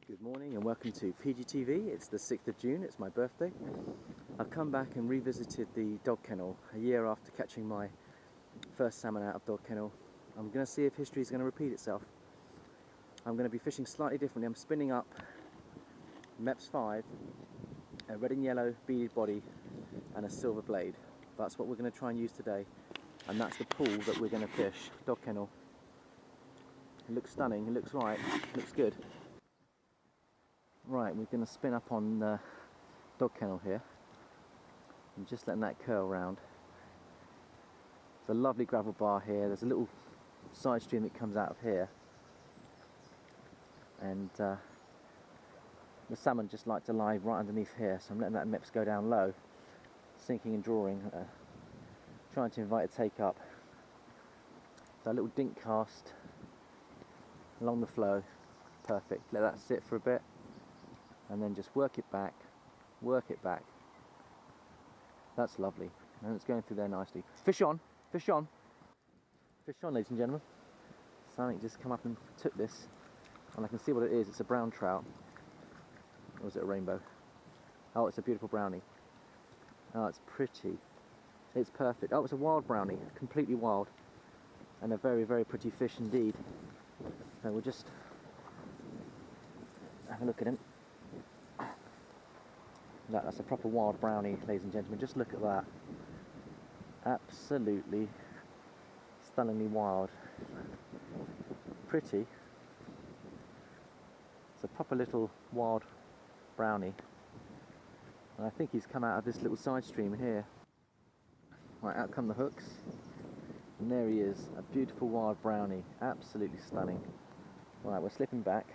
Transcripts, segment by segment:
Good morning and welcome to PGTV. It's the 6th of June, it's my birthday. I've come back and revisited the dog kennel a year after catching my first salmon out of dog kennel. I'm going to see if history is going to repeat itself. I'm going to be fishing slightly differently. I'm spinning up mepps 5, a red and yellow beaded body and a silver blade. That's what we're going to try and use today, and that's the pool that we're going to fish, dog kennel. It looks stunning, it looks right, it looks good. Right, we're going to spin up on the dog kennel here and just letting that curl round. There's a lovely gravel bar here, there's a little side stream that comes out of here, and the salmon just like to lie right underneath here, so I'm letting that mepps go down low, sinking and drawing, trying to invite a take up. So a little dink cast along the flow, perfect. Let that sit for a bit and then just work it back, work it back. That's lovely, and it's going through there nicely. Fish on, fish on, fish on, ladies and gentlemen. Something just come up and took this, and I can see what it is. It's a brown trout, or is it a rainbow? Oh, it's a beautiful brownie. Oh, it's pretty, it's perfect. Oh, it's a wild brownie, completely wild, and a very, very pretty fish indeed. So we'll just have a look at him. That's a proper wild brownie, ladies and gentlemen. Just look at that. Absolutely stunningly wild. Pretty. It's a proper little wild brownie. And I think he's come out of this little side stream here. Right, out come the hooks. And there he is, a beautiful wild brownie. Absolutely stunning. Right, we're slipping back.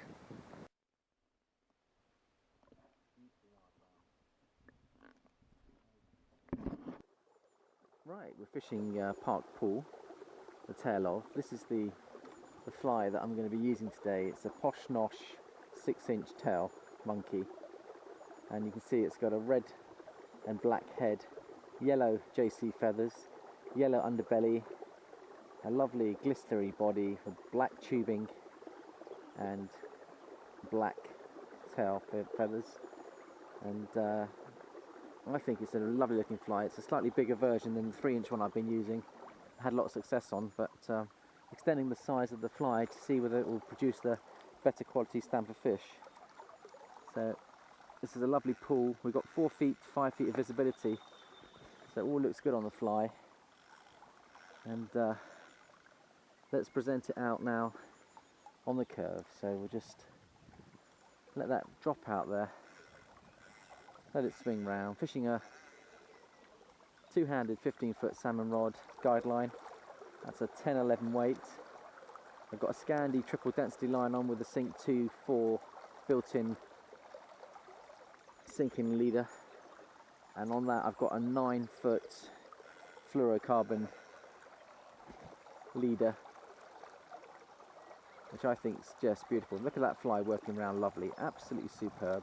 Right, we're fishing Park Pool, the tail of. This is the fly that I'm going to be using today. It's a posh nosh 6-inch tail monkey, and you can see it's got a red and black head, yellow JC feathers, yellow underbelly, a lovely glistery body with black tubing and black tail feathers, and I think it's a lovely looking fly. It's a slightly bigger version than the 3-inch one I've been using. I had a lot of success on, but extending the size of the fly to see whether it will produce the better quality stamp of fish. So this is a lovely pool. We've got 4 feet, 5 feet of visibility, so it all looks good on the fly. And let's present it out now on the curve. So we'll just let that drop out there. Let it swing round. Fishing a two-handed 15-foot salmon rod guideline. That's a 10-11 weight. I've got a Scandi triple density line on with a Sink 2-4 built-in sinking leader, and on that I've got a 9-foot fluorocarbon leader, which I think is just beautiful. Look at that fly working around lovely, absolutely superb.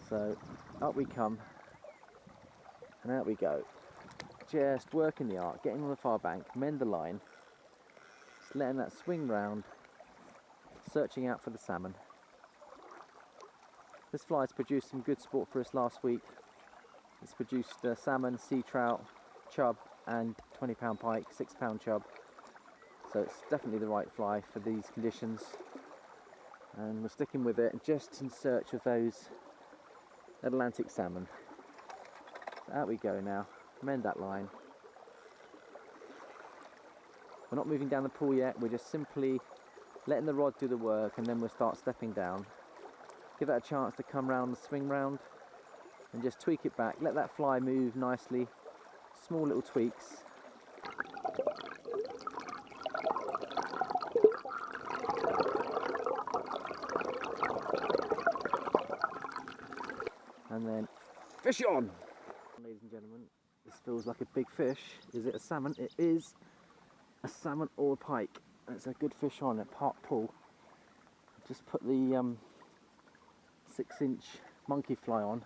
So up we come, and out we go. Just working the arc, getting on the far bank, mend the line, just letting that swing round, searching out for the salmon. This fly has produced some good sport for us last week. It's produced salmon, sea trout, chub and 20-pound pike, 6-pound chub. So it's definitely the right fly for these conditions. And we're sticking with it just in search of those Atlantic salmon. So out we go now, mend that line. We're not moving down the pool yet, we're just simply letting the rod do the work, and then we'll start stepping down. Give that a chance to come round and swing round, and just tweak it back, let that fly move nicely, small little tweaks. And then fish on! Ladies and gentlemen, this feels like a big fish. Is it a salmon? It is a salmon or a pike. It's a good fish on at Park Pool. Just put the 6-inch monkey fly on,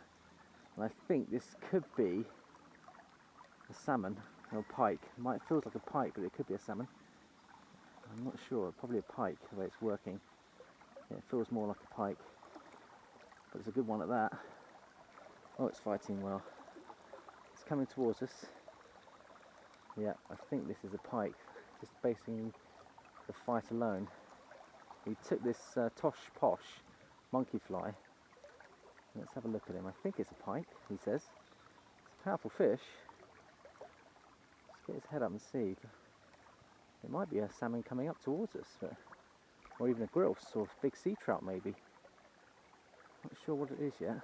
and I think this could be a salmon or pike. It feels like a pike, but it could be a salmon. I'm not sure, probably a pike the way it's working. Yeah, it feels more like a pike, but it's a good one at that. Oh, it's fighting well. It's coming towards us. Yeah, I think this is a pike, just basing the fight alone. He took this tosh posh monkey fly. Let's have a look at him. I think it's a pike, he says. It's a powerful fish. Let's get his head up and see. It might be a salmon coming up towards us, or even a grouse or a big sea trout maybe. Not sure what it is yet.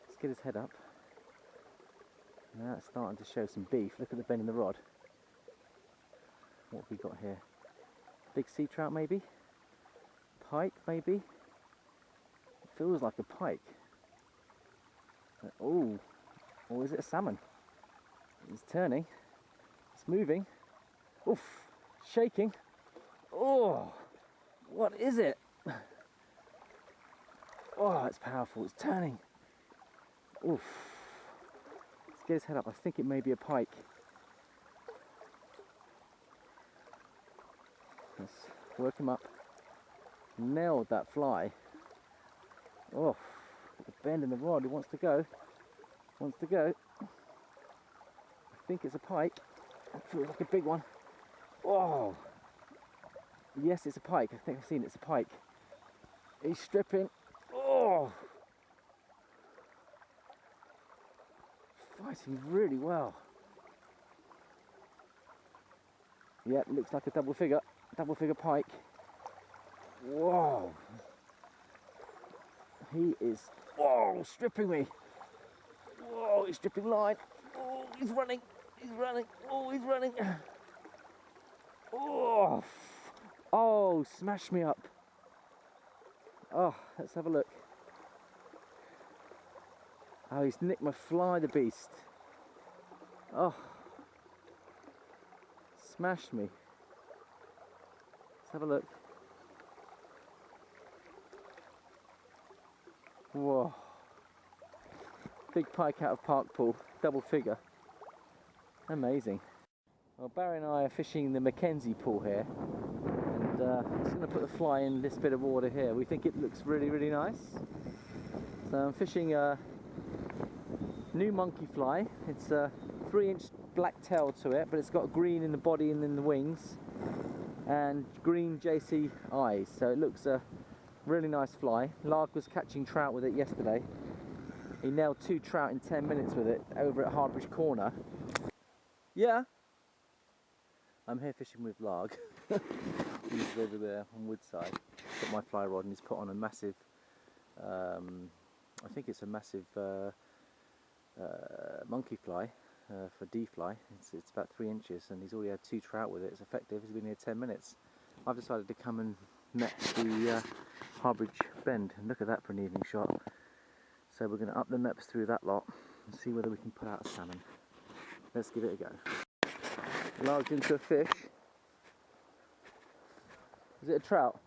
Let's get his head up. Now it's starting to show some beef. Look at the bend in the rod. What have we got here? Big sea trout maybe? Pike maybe? It feels like a pike. Oh, or is it a salmon? It's turning. It's moving. Oof, shaking. Oh, what is it? Oh, it's powerful. It's turning. Oof. Let's get his head up. I think it may be a pike. Let's work him up. Nailed that fly. Oh, the bend in the rod. He wants to go. Wants to go. I think it's a pike. It feels like a big one. Oh, yes, it's a pike. I think I've seen it's a pike. He's stripping. Oh, fighting really well. Yep, looks like a double figure pike. Whoa, he is, oh, stripping me. Whoa, he's stripping line. Oh, he's running, oh, he's running. Oh, oh, smash me up. Oh, let's have a look. Oh, he's nicked my fly, the beast. Oh, smashed me. Let's have a look. Whoa. Big pike out of Park Pool, double figure. Amazing. Well, Barry and I are fishing the Mackenzie pool here, and just going to put the fly in this bit of water here. We think it looks really, really nice. So I'm fishing a new monkey fly. It's a 3-inch black tail to it, but it's got green in the body and in the wings, and green JC eyes. So it looks a really nice fly. Largue was catching trout with it yesterday. He nailed 2 trout in 10 minutes with it over at Harbridge Corner. Yeah. I'm here fishing with Largue. He's over there on Woodside. Got my fly rod and he's put on a massive, I think it's a massive monkey fly for D-fly. It's about 3 inches and he's already had 2 trout with it. It's effective. He's been here 10 minutes. I've decided to come and net the Harbridge Bend and look at that for an evening shot. So we're going to up the mepps through that lot and see whether we can put out a salmon. Let's give it a go. Largue's into a fish. Is it a trout?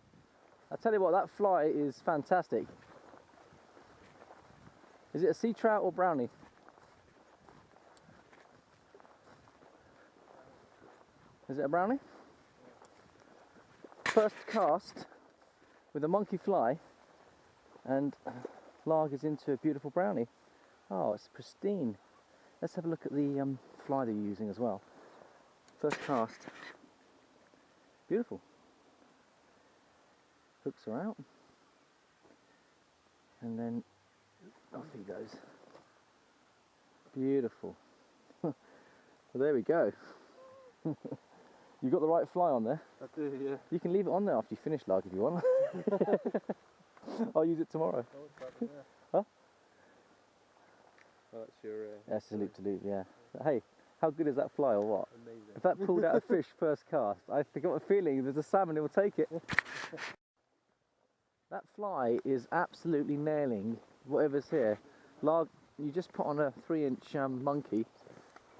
I tell you what, that fly is fantastic. Is it a sea trout or brownie? Is it a brownie? First cast with a monkey fly, and Largue is into a beautiful brownie. Oh, it's pristine. Let's have a look at the fly they're using as well. First cast. Beautiful. Hooks are out. And then off he goes. Beautiful. Well, there we go. You got the right fly on there? I do, yeah. You can leave it on there after you finish, Largue, if you want. I'll use it tomorrow. Oh, it's fun, yeah. Huh? Oh, that's your... That's a loop to loop, yeah. But hey, how good is that fly or what? Amazing. If that pulled out a fish first cast, I've got a feeling if there's a salmon, it will take it. That fly is absolutely nailing whatever's here. Largue, you just put on a 3-inch monkey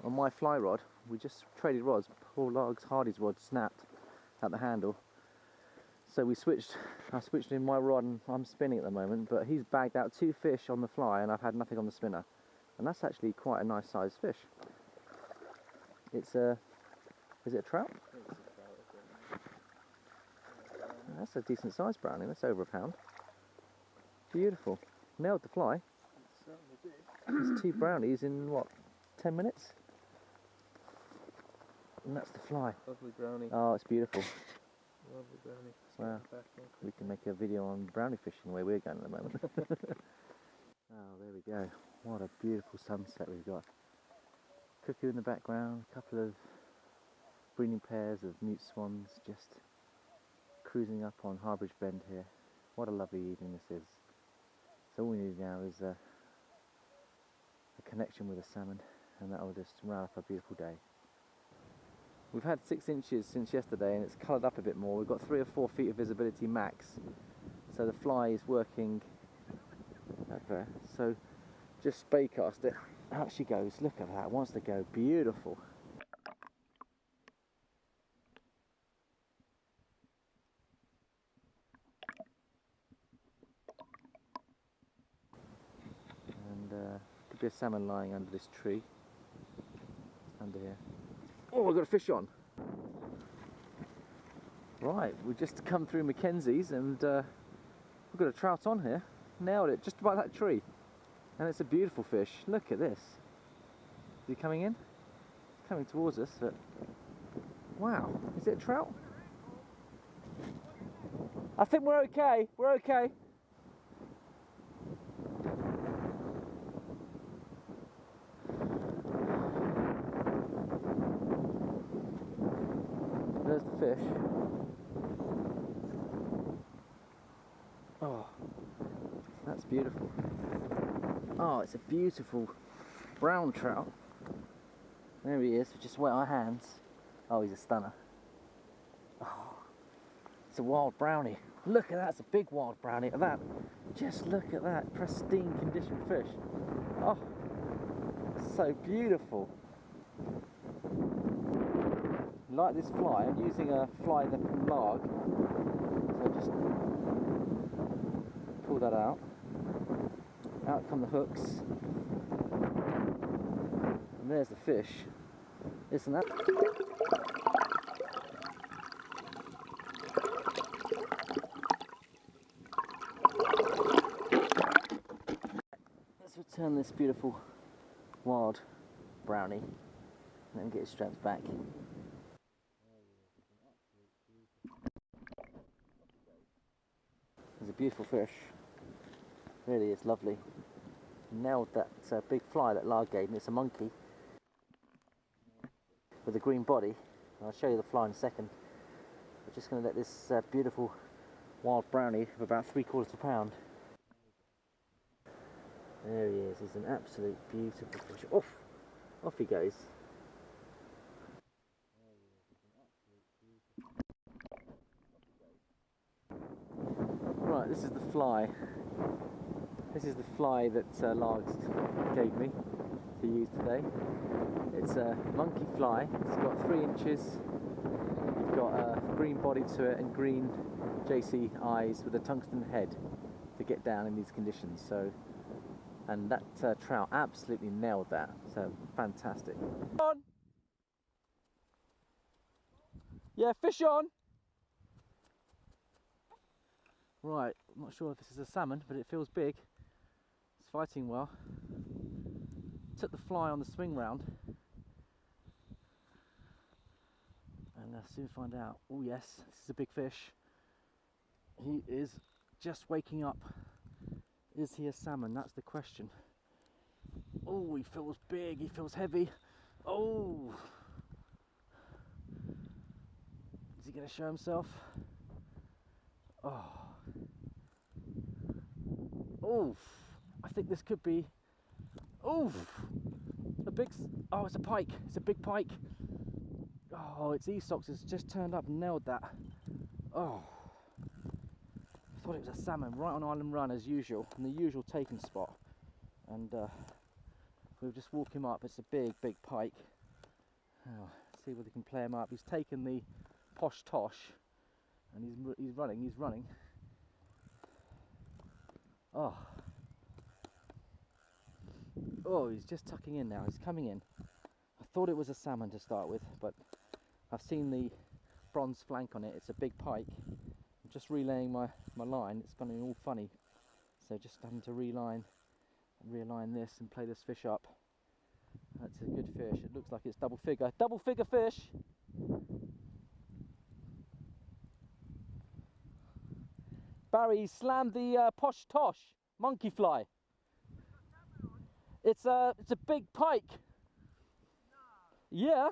on my fly rod. We just traded rods. Poor Largue's Hardy's rod snapped at the handle. So we switched. I switched in my rod and I'm spinning at the moment, but he's bagged out 2 fish on the fly and I've had nothing on the spinner. And that's actually quite a nice sized fish. It's a, is it a trout? That's a decent sized brownie, that's over a pound. Beautiful. Nailed the fly. It's 2 brownies in what, 10 minutes? And that's the fly. Lovely brownie. Oh, it's beautiful. Lovely brownie. Wow. We can make a video on brownie fishing where we're going at the moment. Oh, there we go. What a beautiful sunset we've got. Cuckoo in the background, a couple of breeding pairs of mute swans just cruising up on Harbridge Bend here. What a lovely evening this is. So all we need now is a connection with a salmon, and that will just round up a beautiful day. We've had 6 inches since yesterday and it's coloured up a bit more. We've got 3 or 4 feet of visibility max, so the fly is working up there. So just spay cast it. Out she goes. Look at that. Wants to go. Beautiful. And could be a salmon lying under this tree. Under here. Oh, I've got a fish on. Right, we've just come through Mackenzie's and we've got a trout on here. Nailed it, just about that tree. And it's a beautiful fish. Look at this. Is he coming in? He's coming towards us, but wow, is it a trout? I think we're okay, we're okay. There's the fish. Oh, that's beautiful. Oh, it's a beautiful brown trout. There he is, we just wet our hands. Oh, he's a stunner. Oh, it's a wild brownie. Look at that, it's a big wild brownie. At that, just look at that pristine condition fish. Oh, so beautiful. Like this fly, I'm using a fly from Largue. So just pull that out. Out come the hooks. And there's the fish. Isn't that? Let's return this beautiful wild brownie and then get his straps back. It's a beautiful fish. Really is lovely. Nailed that big fly that Largue gave me. It's a monkey with a green body. I'll show you the fly in a second. We're just going to let this beautiful wild brownie of about 3/4 pound. There he is. He's an absolute beautiful fish. Off! Off he goes. Right, this is the fly. This is the fly that Largue gave me to use today. It's a monkey fly. It's got 3 inches. It's got a green body to it and green JC eyes with a tungsten head to get down in these conditions. So, and that trout absolutely nailed that. So fantastic. On. Yeah, fish on. Right, I'm not sure if this is a salmon, but it feels big. It's fighting well. Took the fly on the swing round. And I'll soon find out. Oh yes, this is a big fish. He is just waking up. Is he a salmon? That's the question. Oh, he feels big, he feels heavy. Oh! Is he going to show himself? Oh. Oh, I think this could be, oh, a big, oh, it's a pike, it's a big pike. Oh, its e-socks has just turned up and nailed that. Oh, I thought it was a salmon right on Island Run as usual, in the usual taking spot. And we'll just walk him up. It's a big, big pike. Oh, see whether we can play him up. He's taken the posh tosh and he's running. Oh, he's just tucking in now. He's coming in. I Thought it was a salmon to start with, but I've seen the bronze flank on it. It's a big pike. I'm just relaying my line. It's gone all funny, so just having to realign this and play this fish up. That's a good fish. It looks like it's double figure fish. Barry slammed the posh tosh monkey fly. It's a big pike. Yeah.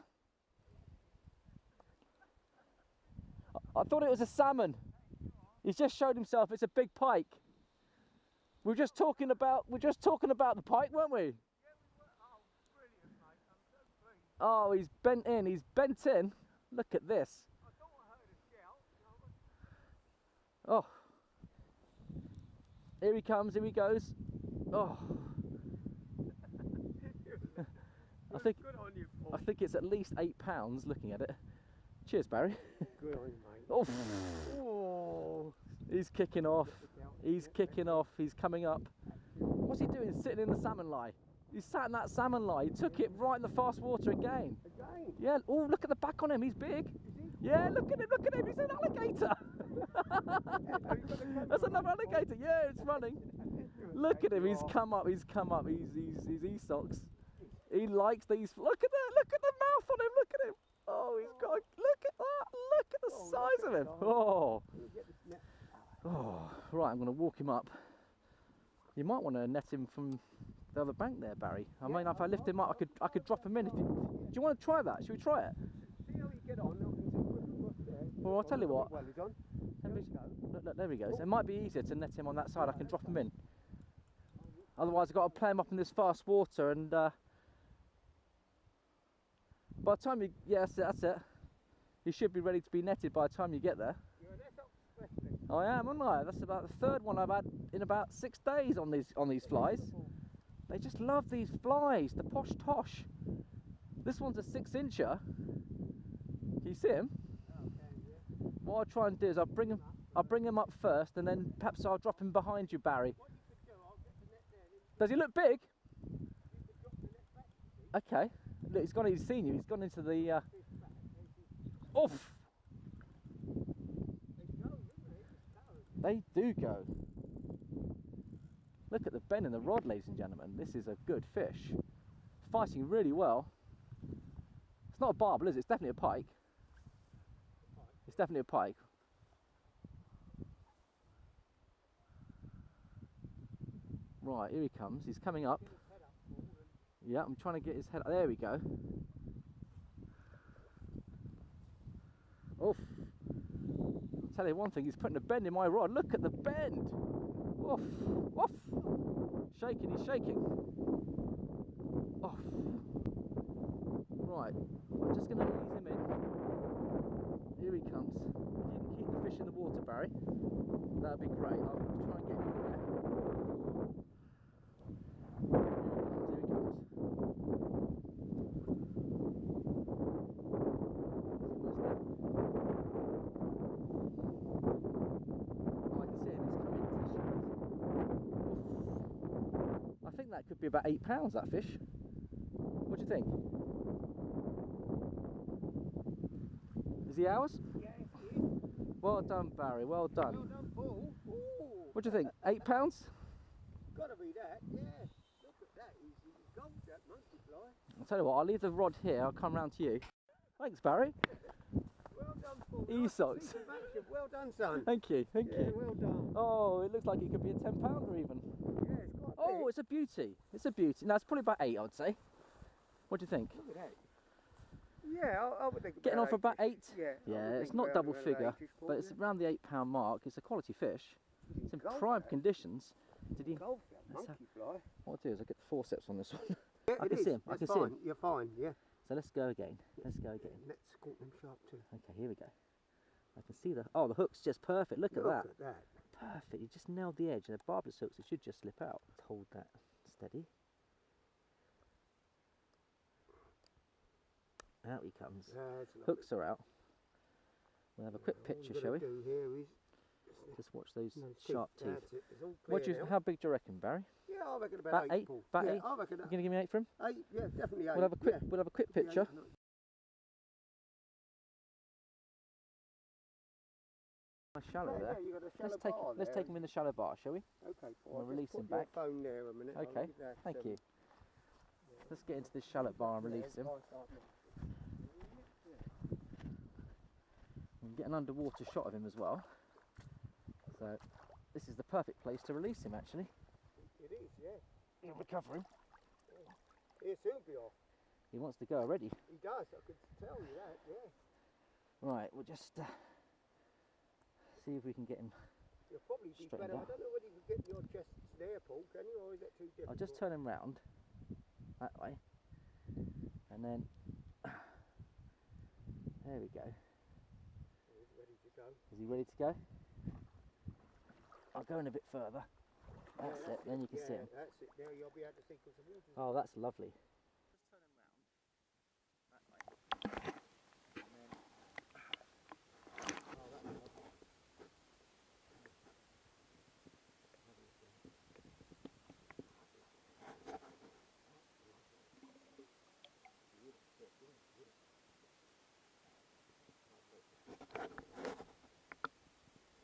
I thought it was a salmon. He's just showed himself. It's a big pike. We're just talking about the pike, weren't we? Yeah, we were. Oh, brilliant, mate. I'm so pleased. Oh, he's bent in. He's bent in. Look at this. I thought I heard a shout. Oh. Here he comes. Here he goes. Oh. Good on you, Paul. I think it's at least 8 pounds. Looking at it. Cheers, Barry. Good on you, mate. Oh. Oh. He's kicking off. He's kicking off. He's coming up. What's he doing? Sitting in the salmon lie. He sat in that salmon lie. He took it right in the fast water again. Again? Yeah. Oh, look at the back on him. He's big. Is he? Yeah, look at him. Look at him. He's an alligator. That's another alligator. Yeah, it's running. Look at him. He's come up. He's come up. He's e-socks. He likes these. Look at that. Look at the mouth on him. Look at him. Oh, he's got. Look at that. Look at the size of him. Oh. Oh. Right, I'm going to walk him up. You might want to net him from the other bank there, Barry. I mean, if I lift him up, I could drop him in. If you, do you want to try that? Should we try it? See how you get on. Well, I'll tell you what. Well, he's on. Look, there he goes. It might be easier to net him on that side. I can drop him in. Otherwise, I've got to play him up in this fast water, and by the time you, yeah, that's it. You should be ready to be netted by the time you get there. You're a net up specialist. I am, aren't I? That's about the third one I've had in about 6 days on these flies. They just love these flies, the posh tosh. This one's a 6-incher. Can you see him? What I'll try and do is I'll bring him up first, and then perhaps I'll drop him behind you, Barry. What you could do, I'll get the net there. Does he look big? You could drop the net back, you see. Okay. Look, he's seen you. He's gone into the. Oof! They go, don't they? They do go. Look at the bend in the rod, ladies and gentlemen. This is a good fish. It's fighting really well. It's not a barbel, is it? It's definitely a pike. It's definitely a pike. Right, here he comes. He's coming up. Yeah, I'm trying to get his head up. There we go. Oof. I'll tell you one thing, he's putting a bend in my rod. Look at the bend. Oof. Oof. Shaking, he's shaking. Oof. Right, I'm just going to ease him in. Here he comes. If you can keep the fish in the water, Barry, that'd be great. I'll try and get him in there. Here he comes. Oh, I can see him. He's coming into the shallows. Oof. I think that could be about 8 pounds, that fish. What do you think? Is he ours? Yeah, it is. Well done, Barry. Well done. Well done, Paul. Ooh. What do you think? 8 pounds? Gotta be that, yeah. Look at that, he's gold, that monkey fly. I'll tell you what, I'll leave the rod here. I'll come round to you. Thanks, Barry. Well done, Paul. E-socks. Well done, son. Thank you. Thank Yeah, you. well done. Oh, it looks like it could be a 10 pounder even. Yeah, it's quite Oh, big. it's a beauty. It's a beauty. No, it's probably about 8, I would say. What do you think? Look at that. Yeah, I would think Getting on for about 8? Yeah. Yeah, it's not double figure, but it's around the 8 pound mark. It's a quality fish. It's in prime conditions. Did he? Gold, Let's monkey fly. What I'll do is I'll get the forceps on this one. Yeah, I it can is. see him. I That's can fine. see him. You're fine, yeah. So let's go again. Let's go again. Let's scoop them sharp too. Okay, here we go. I can see the. Oh, the hook's just perfect. Look at that. Look at that. Perfect. You just nailed the edge. And the barbless hooks, it should just slip out. Let's hold that steady. Out he comes. That's lovely. Hooks are out. We'll have a quick picture, shall we? What we're going to do here is Just watch those No, sharp teeth. That's it. It's all clear now. How big do you reckon, Barry? Yeah, I reckon About about 8. eight? Paul. About yeah, 8? I reckon You gonna give me 8 for him? 8. Yeah, definitely 8. We'll have a quick Yeah, picture. Nice shallow there. Yeah, you got a shallow bar Let's there. take him in the shallow bar, shall we? Okay, Paul. We'll release him back. Your phone there a minute. I'll Okay, look at that, thank you. Let's get into this shallow bar and release him. We can get an underwater shot of him as well. So this is the perfect place to release him, actually. It is, yeah. You'll recover him. He'll soon be off. He wants to go already. He does, I could tell you that, yeah. Right, we'll just see if we can get him. You'll probably be straightened better. out. I don't know whether you can get your chest there, Paul, can you, or is that too difficult? I'll just turn him round that way, and then there we go. He's ready to go. Is he ready to go? I'll go in a bit further. That's it, then you can see him. That's it, there you'll be able to see because the water's... Oh, that's lovely.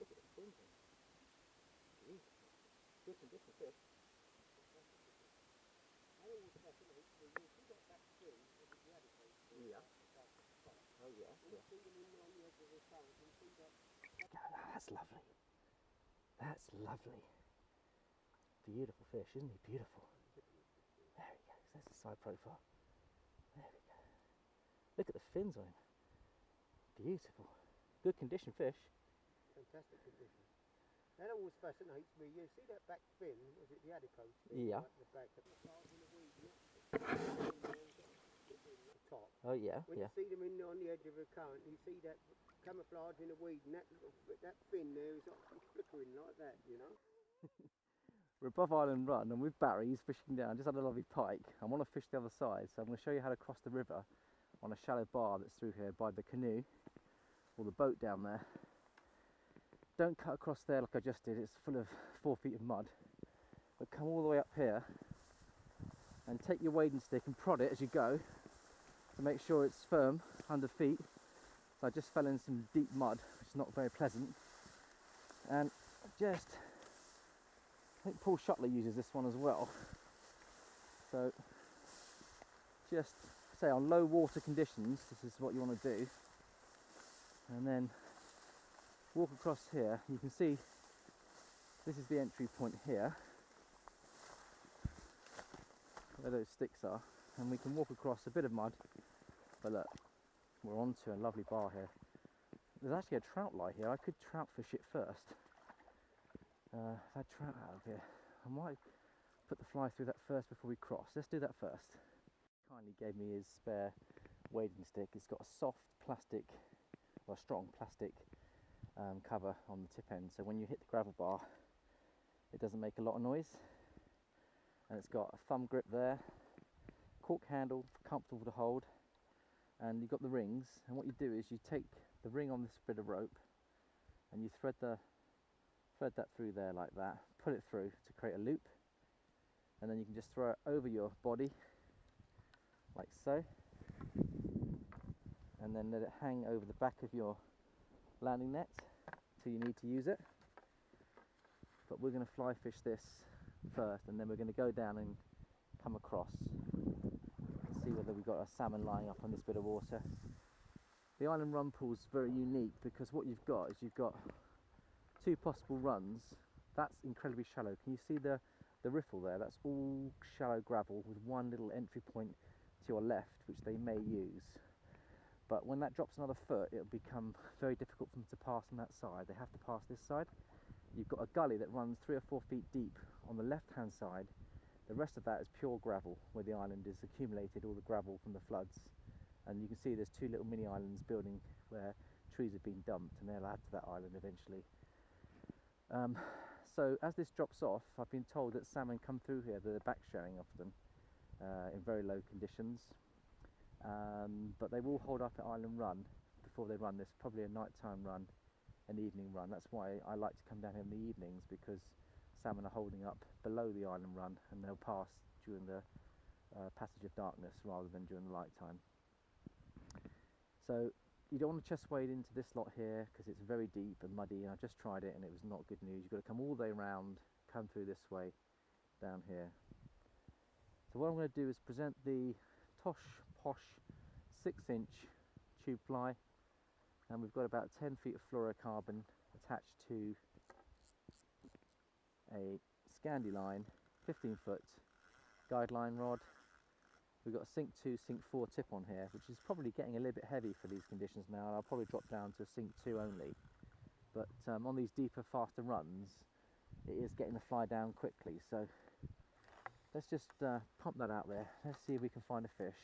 Just turn him round that way. And then... Oh, that's lovely. That's lovely. That's lovely. Beautiful fish, isn't he? Beautiful. There he goes. There's the side profile. There we go. Look at the fins on him. Beautiful. Good condition fish. Fantastic condition. That always fascinates me. You see that back fin? Was it the adipose fin? Yeah. Right at the back. Top. Oh yeah, When yeah. you see them on the edge of a current, you see that camouflage in the weed, and that fin there is like flickering like that, you know. We're above Island Run, and with Barry, he's fishing down, just had a lovely pike. I want to fish the other side, so I'm going to show you how to cross the river on a shallow bar that's through here by the canoe, or the boat down there. Don't cut across there like I just did, it's full of 4 feet of mud. But come all the way up here, and take your wading stick and prod it as you go, to make sure it's firm under feet. So I just fell in some deep mud, which is not very pleasant. And just, I think Paul Shuttler uses this one as well. So just say on low water conditions, this is what you want to do. And then walk across here. You can see this is the entry point here, where those sticks are. And we can walk across a bit of mud. But look, we're onto a lovely bar here. There's actually a trout lie here. I could trout fish it first. I've had trout out of here. I might put the fly through that first before we cross. Let's do that first. He kindly gave me his spare wading stick. It's got a soft plastic, or a strong plastic cover on the tip end. So when you hit the gravel bar, it doesn't make a lot of noise. And it's got a thumb grip there, cork handle, comfortable to hold. And you've got the rings, and what you do is you take the ring on this bit of rope and you thread that through there like that, pull it through to create a loop, and then you can just throw it over your body like so, and then let it hang over the back of your landing net till you need to use it. But we're going to fly fish this first, and then we're going to go down and come across. See whether we've got a salmon lying up on this bit of water. The Island Run pool is very unique because what you've got is you've got 2 possible runs. That's incredibly shallow. Can you see the riffle there? That's all shallow gravel with one little entry point to your left, which they may use. But when that drops another foot, it'll become very difficult for them to pass on that side. They have to pass this side. You've got a gully that runs 3 or 4 feet deep on the left-hand side. The rest of that is pure gravel, where the island is accumulated all the gravel from the floods. And you can see there's 2 little mini islands building where trees have been dumped, and they'll add to that island eventually. So as this drops off, I've been told that salmon come through here, they're back showing often in very low conditions. But they will hold up at Island Run before they run this, probably a nighttime run an evening run. That's why I like to come down here in the evenings, because salmon are holding up below the island run and they'll pass during the passage of darkness rather than during the light time. So you don't want to chest wade into this lot here because it's very deep and muddy, and I just tried it and it was not good news. You've got to come all the way around, come through this way down here. So what I'm going to do is present the Tosh Posh 6-inch tube fly, and we've got about 10 feet of fluorocarbon attached to a Scandi line, 15-foot guideline rod. We've got a Sink 2, Sink 4 tip on here, which is probably getting a little bit heavy for these conditions now, and I'll probably drop down to a Sink 2 only. But on these deeper, faster runs, it is getting the fly down quickly. So let's just pump that out there. Let's see if we can find a fish.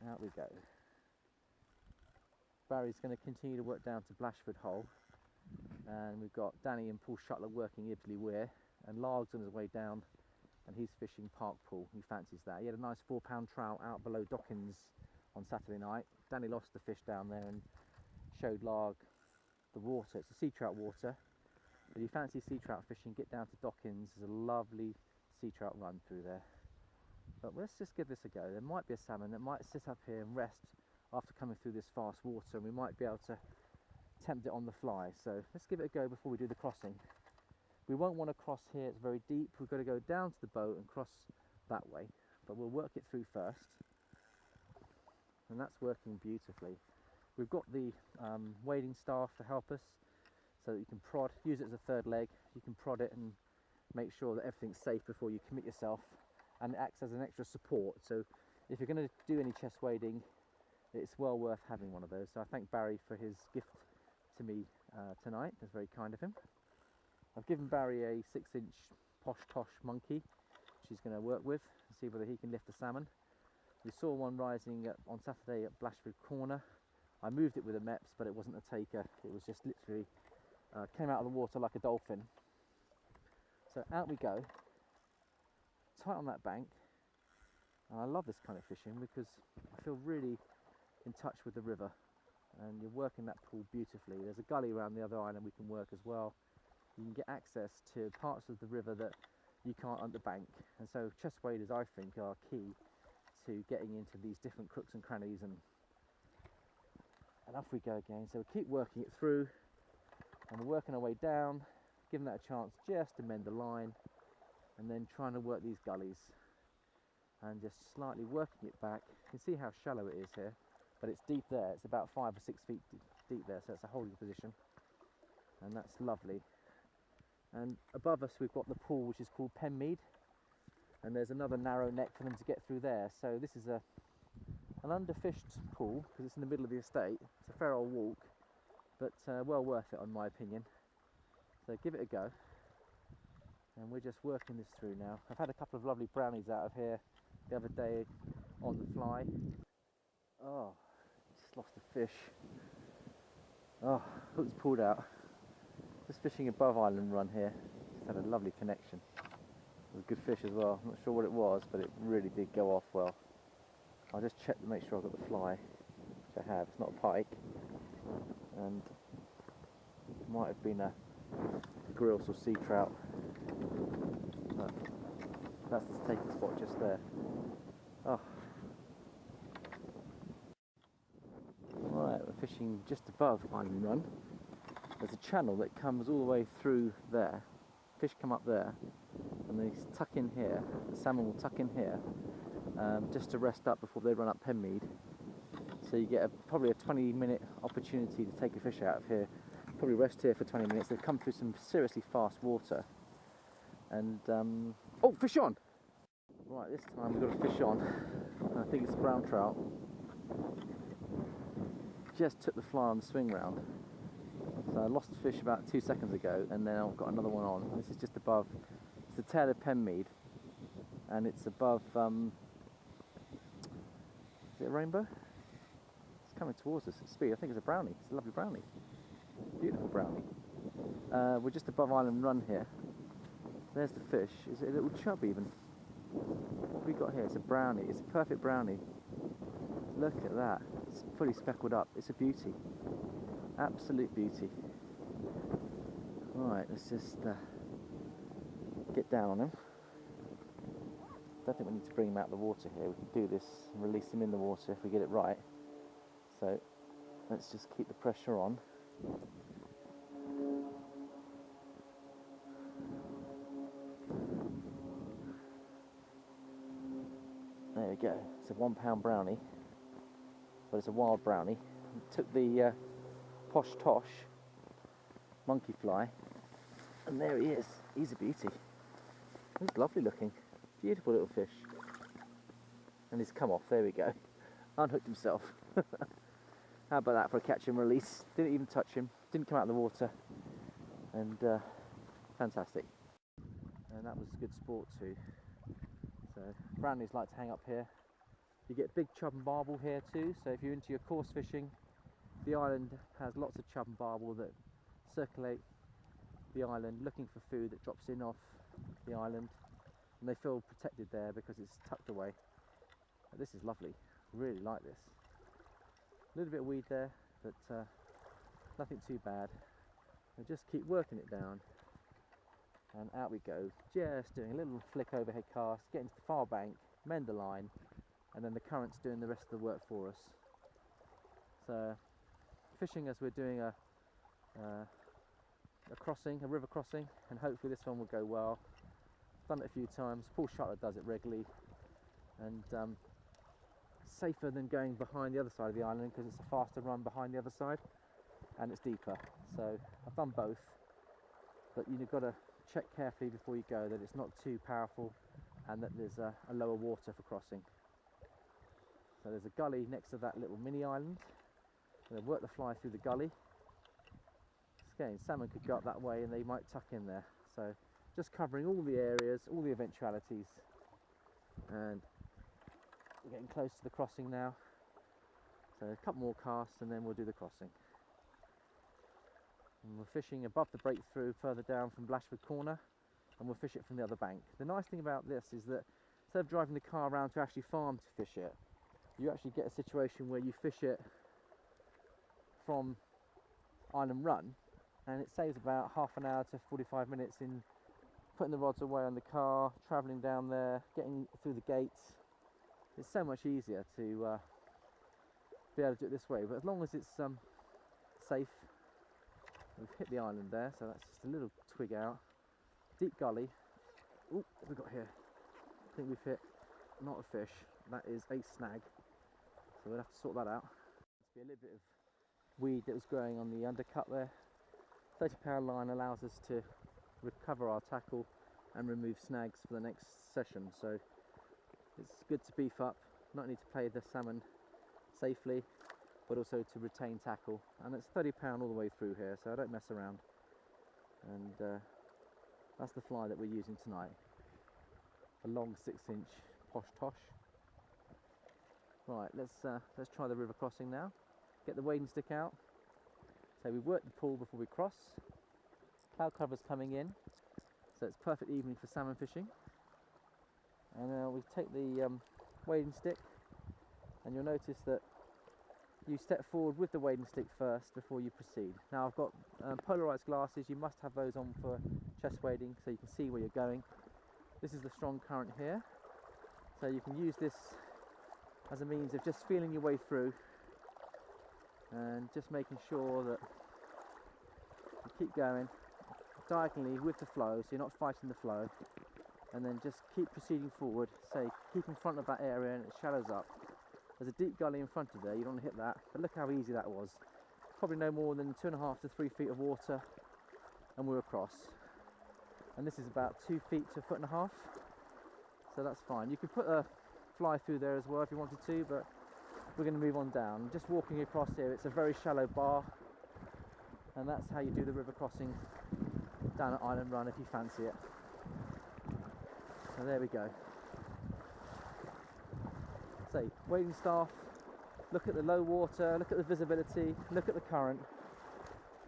Out we go. Barry's going to continue to work down to Blashford Hole, and we've got Danny and Paul Shuttler working Ibley Weir, and Largue's on his way down, and he's fishing Park Pool. He fancies that. He had a nice 4-pound trout out below Dockins on Saturday night. Danny lost the fish down there and showed Largue the water. It's a sea trout water. If you fancy sea trout fishing, get down to Dockins. There's a lovely sea trout run through there. But let's just give this a go. There might be a salmon that might sit up here and rest after coming through this fast water, and we might be able to tempt it on the fly. So let's give it a go before we do the crossing. We won't want to cross here, it's very deep. We've got to go down to the boat and cross that way, but we'll work it through first, and that's working beautifully. We've got the wading staff to help us so that you can prod, use it as a third leg. You can prod it and make sure that everything's safe before you commit yourself, and it acts as an extra support. So if you're going to do any chest wading, it's well worth having one of those. So I thank Barry for his gift to me tonight. That's very kind of him. I've given Barry a 6-inch Posh Tosh monkey, which he's going to work with and see whether he can lift the salmon. We saw one rising on Saturday at Blashford Corner. I moved it with a mepps, but it wasn't a taker. It was just literally came out of the water like a dolphin. So out we go, tight on that bank. And I love this kind of fishing because I feel really in touch with the river, and you're working that pool beautifully. There's a gully around the other island we can work as well. You can get access to parts of the river that you can't on the bank, and so chest waders, I think, are key to getting into these different crooks and crannies, and off we go again. So we keep working it through, and we're working our way down, giving that a chance just to mend the line, and then trying to work these gullies and just slightly working it back. You can see how shallow it is here, but it's deep there. It's about 5 or 6 feet deep there, so it's a holding position, and that's lovely. And above us we've got the pool, which is called Penmead, and there's another narrow neck for them to get through there. So this is an underfished pool because it's in the middle of the estate. It's a fair old walk, but well worth it in my opinion. So give it a go, and we're just working this through now. I've had a couple of lovely brownies out of here the other day on the fly. Oh, just lost a fish. Oh, hook's pulled out. Just fishing above island run here. Just had a lovely connection. It was a good fish as well. I'm not sure what it was, but it really did go off well. I'll just check to make sure I've got the fly, which I have. It's not a pike, and it might have been a grilse or sea trout. But that's the taking spot just there. Oh. Right, we're fishing just above island run. There's a channel that comes all the way through there. Fish come up there, and they tuck in here. The salmon will tuck in here, just to rest up before they run up Penmead. So you get probably a 20-minute opportunity to take a fish out of here. Probably rest here for 20 minutes. They've come through some seriously fast water. And, oh, fish on! Right, this time we've got a fish on. I think it's a brown trout. Just took the fly on the swing round. So I lost the fish about 2 seconds ago, and then I've got another one on. This is just above, it's the tail of Penmead, and it's above, is it a rainbow? It's coming towards us at speed. I think it's a brownie. It's a lovely brownie. Beautiful brownie. We're just above island run here. There's the fish. Is it a little chub even? What have we got here? It's a brownie. It's a perfect brownie. Look at that. It's fully speckled up. It's a beauty. Absolute beauty. Right, let's just get down on him. Don't think we need to bring him out of the water here. We can do this and release him in the water if we get it right. So let's just keep the pressure on. There we go. It's a £1 brownie, but it's a wild brownie. Took the posh tosh monkey fly, and there he is. He's a beauty. He's lovely looking, beautiful little fish. And he's come off. There we go. Unhooked himself. How about that for a catch and release? Didn't even touch him. Didn't come out of the water. And fantastic. And that was good sport too. So brownies like to hang up here. You get big chub and barbel here too. So if you're into your coarse fishing, the island has lots of chub and barbel that circulate the island looking for food that drops in off the island, and they feel protected there because it's tucked away. But this is lovely. Really like this. A little bit of weed there, but nothing too bad. And just keep working it down, and out we go. Just doing a little flick overhead cast, getting to the far bank, mend the line, and then the current's doing the rest of the work for us. So fishing as we're doing a crossing, a river crossing, and hopefully this one will go well. Done it a few times. Paul Shuttler does it regularly, and safer than going behind the other side of the island because it's a faster run behind the other side and it's deeper. So I've done both, but you've got to check carefully before you go that it's not too powerful and that there's a lower water for crossing. So there's a gully next to that little mini island. I'm going to work the fly through the gully. Again, salmon could go up that way and they might tuck in there. So just covering all the areas, all the eventualities. And we're getting close to the crossing now. So a couple more casts and then we'll do the crossing. And we're fishing above the breakthrough further down from Blashford Corner, and we'll fish it from the other bank. The nice thing about this is that instead of driving the car around to actually farm to fish it, you actually get a situation where you fish it from Island Run, and it saves about half an hour to 45 minutes in putting the rods away on the car, travelling down there, getting through the gates. It's so much easier to be able to do it this way, but as long as it's safe. We've hit the island there, so that's just a little twig out. Deep gully. Oh, what have we got here? I think we've hit not a fish, that is a snag. So we'll have to sort that out. There's be a little bit of weed that was growing on the undercut there. 30-pound line allows us to recover our tackle and remove snags for the next session. So it's good to beef up, not only to play the salmon safely, but also to retain tackle. And it's 30-pound all the way through here, so I don't mess around. And that's the fly that we're using tonight. A long 6-inch posh tosh. Right, let's try the river crossing now. Get the wading stick out. So we work the pool before we cross. Cloud cover's coming in, so it's perfect evening for salmon fishing. And we take the wading stick, and you'll notice that you step forward with the wading stick first before you proceed. Now I've got polarised glasses. You must have those on for chest wading so you can see where you're going. This is the strong current here, so you can use this as a means of just feeling your way through and just making sure that you keep going diagonally with the flow, so you're not fighting the flow, and then just keep proceeding forward. Say keep in front of that area and it shallows up. There's a deep gully in front of there, you don't want to hit that, but look how easy that was. Probably no more than 2.5 to 3 feet of water and we're across. And this is about 2 feet to 1.5 feet, so that's fine. You could put a fly through there as well if you wanted to, but we're going to move on down. Just walking across here, it's a very shallow bar, and that's how you do the river crossing down at Island Run if you fancy it. So there we go. So wading staff, look at the low water, look at the visibility, look at the current.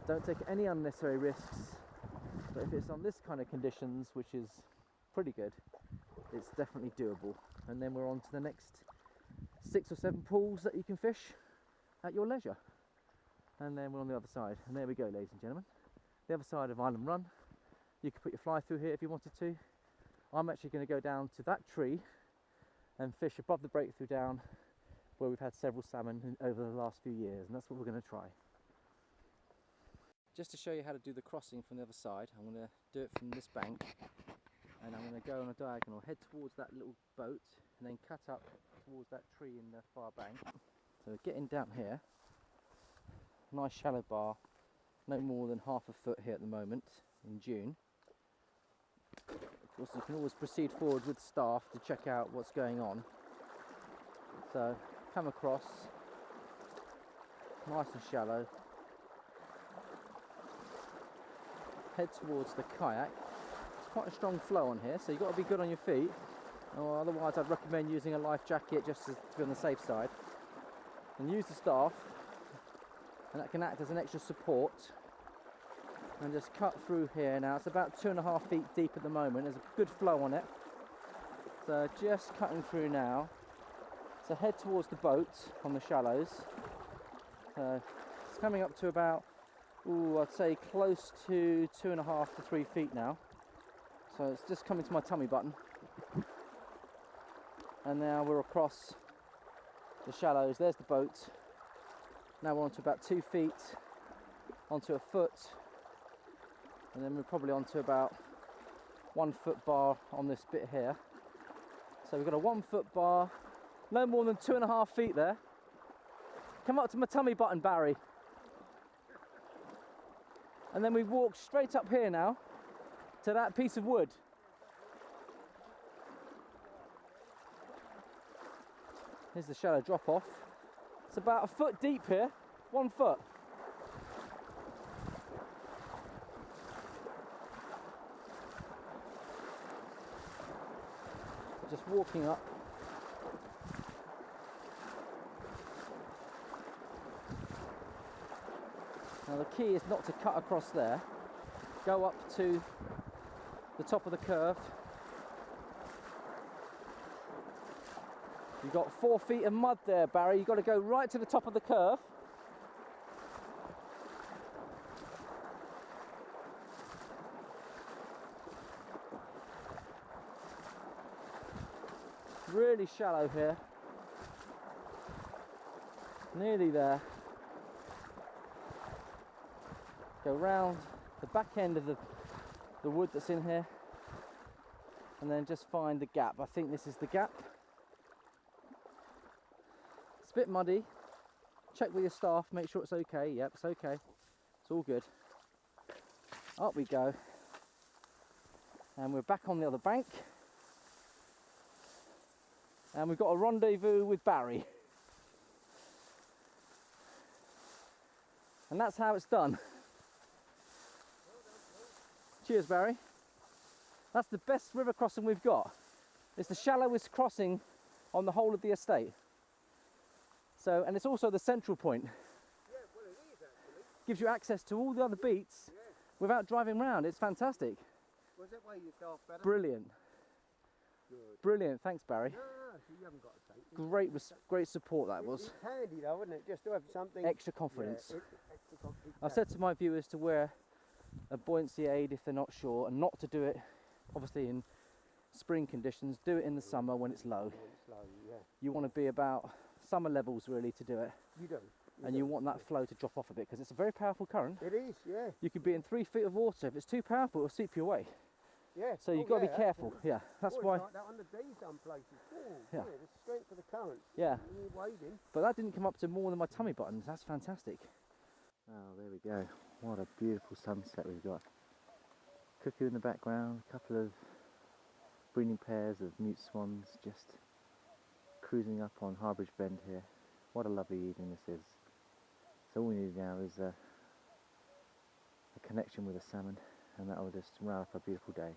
Don't take any unnecessary risks, but if it's on this kind of conditions, which is pretty good, it's definitely doable. And then we're on to the next 6 or 7 pools that you can fish at your leisure. And then we're on the other side. And there we go, ladies and gentlemen. the other side of Island Run. You could put your fly through here if you wanted to. I'm actually going to go down to that tree and fish above the breakthrough down where we've had several salmon over the last few years, and that's what we're going to try. Just to show you how to do the crossing from the other side, I'm going to do it from this bank, and I'm going to go on a diagonal, head towards that little boat, and then cut up towards that tree in the far bank. So getting down here, nice shallow bar, no more than half a foot here at the moment in June. Of course, you can always proceed forward with staff to check out what's going on. So come across, nice and shallow, head towards the kayak. It's quite a strong flow on here, so you've got to be good on your feet, or otherwise I'd recommend using a life jacket just to be on the safe side. And use the staff, and that can act as an extra support. And just cut through here now. It's about 2.5 feet deep at the moment. There's a good flow on it. So just cutting through now. So head towards the boat on the shallows. It's coming up to about, I'd say close to 2.5 to 3 feet now. So it's just coming to my tummy button. And now we're across the shallows. There's the boat. Now we're onto about 2 feet, onto a foot, and then we're probably onto about 1 foot bar on this bit here. So we've got a 1 foot bar, no more than 2.5 feet there. Come up to my tummy button, Barry. And then we walk straight up here now to that piece of wood. Here's the shallow drop off. It's about a foot deep here, 1 foot. Just walking up. Now the key is not to cut across there. Go up to the top of the curve. You've got 4 feet of mud there, Barry. You've got to go right to the top of the curve. Really shallow here. Nearly there. Go round the back end of the wood that's in here, and then just find the gap. I think this is the gap. It's a bit muddy. Check with your staff, make sure it's okay. Yep, it's okay. It's all good. Up we go. And we're back on the other bank. And we've got a rendezvous with Barry. And that's how it's done. Cheers, Barry. That's the best river crossing we've got. It's the shallowest crossing on the whole of the estate. So, and it's also the central point. Yeah, well it is actually. Gives you access to all the other beats without driving round. It's fantastic. Was that way yourself better? Brilliant. Good. Brilliant. Thanks, Barry. No, so you haven't got to take it. Great support that was. It's handy though, isn't it? Just to have something. Extra confidence. Yeah, extra confidence. I've said to my viewers to wear a buoyancy aid if they're not sure, and not to do it, obviously in spring conditions. Do it in the summer when it's low. It's low, yeah. You want to be about summer levels really to do it. You do. And you want that flow to drop off a bit because it's a very powerful current. It is, yeah. You could be in 3 feet of water. If it's too powerful, it'll sweep you away. Yeah. So you've got to be careful. Absolutely. Yeah, that's It's why. like that on the D some places. Oh, Yeah. The strength of the current. Yeah. When you're wading. But that didn't come up to more than my tummy buttons. That's fantastic. Oh, there we go. What a beautiful sunset we've got. Cuckoo in the background, a couple of breeding pairs of mute swans just cruising up on Harbridge Bend here. What a lovely evening this is. So all we need now is a connection with a salmon, and that will just round up a beautiful day.